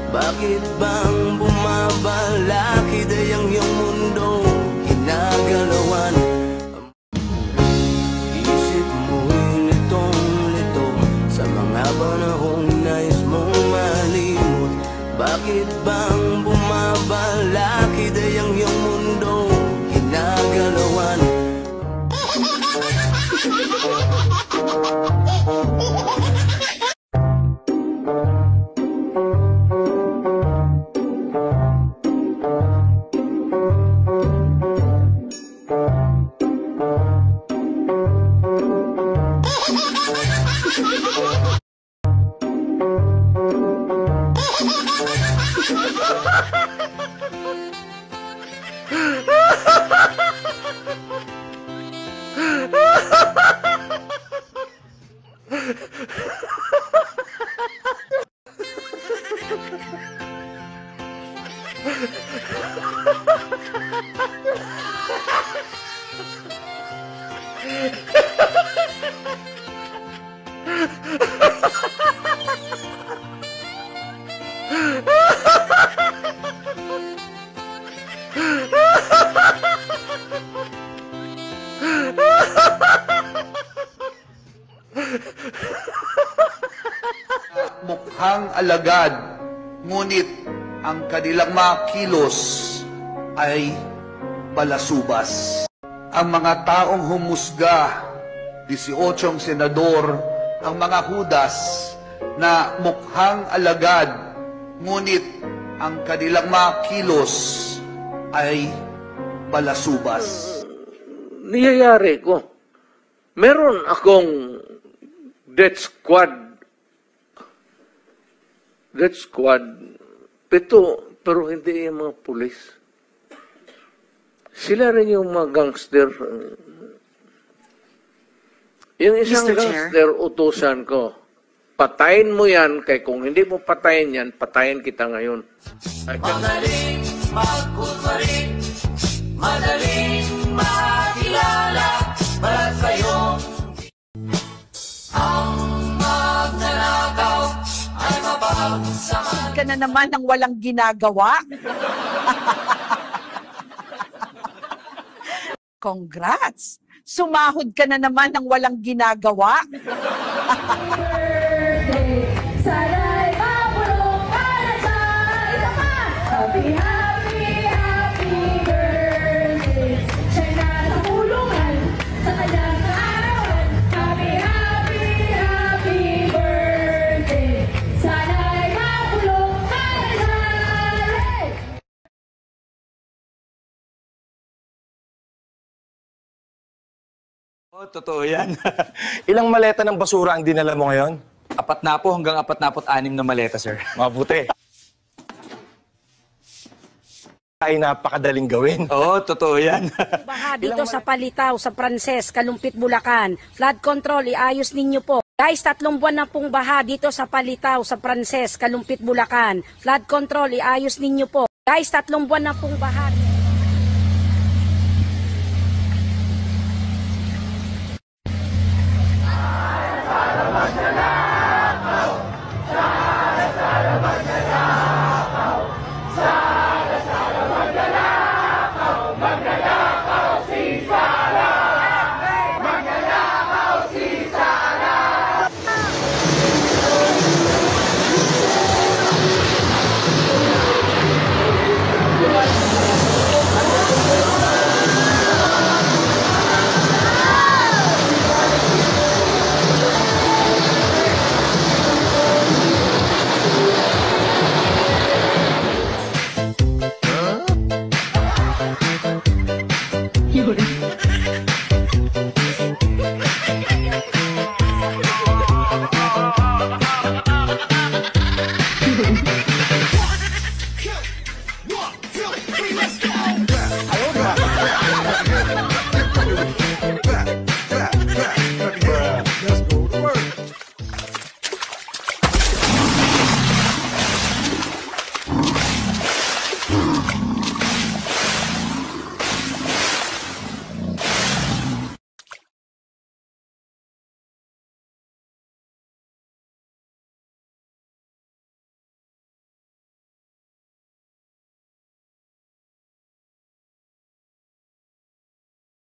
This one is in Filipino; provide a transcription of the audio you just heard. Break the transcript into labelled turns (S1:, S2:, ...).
S1: Bakit bang bumabalaki dayang iyong mundo ginagalawan? Isip mo'y litong-lito sa mga panahong nais mong malimot. Bakit bang bumabalaki dayang iyong mundo ginagalawan?
S2: Mukhang alagad, ngunit ang kanilang mga kilos ay balasubas. Ang mga taong humusga, 18 senador, ang mga hudas na mukhang alagad, ngunit ang kanilang mga kilos ay balasubas.
S3: Niyayari ko. Meron akong death squad, 7, pero hindi yung mga pulis. Sila rin yung mga gangster. Yung isang gangster, utusan ko, patayin mo yan, kaya kung hindi mo patayin yan, patayin kita ngayon.
S1: Madaling magkunwari, madaling makilala, balat kayong ang magnanakaw ay mapagsama.
S4: Ka na naman ng walang ginagawa. Congrats! Sumahod ka na naman ng walang ginagawa.
S5: Sana'y mabulong ka na siya. Isa pa! Happy, happy, happy birthday. Siya'y nasa kulungan sa kanyang kaarawan. Happy, happy, happy birthday. Sana'y mabulong ka na siya.
S6: Oh, totoo yan. Ilang maleta ng basura ang dinala mo ngayon?
S7: 4 na po, hanggang 46 na maleta, sir.
S6: Mabuti. Ay napakadaling gawin.
S7: Oo, totoo yan.
S8: Baha dito sa Palitaw, sa Pranses, Kalumpit, Bulacan. Flood control, iayos ninyo po. Guys, 3 buwan na pong baha dito sa Palitaw, sa Pranses, Kalumpit, Bulacan. Flood control, iayos ninyo po. Guys, 3 buwan na pong baha.
S5: Yun.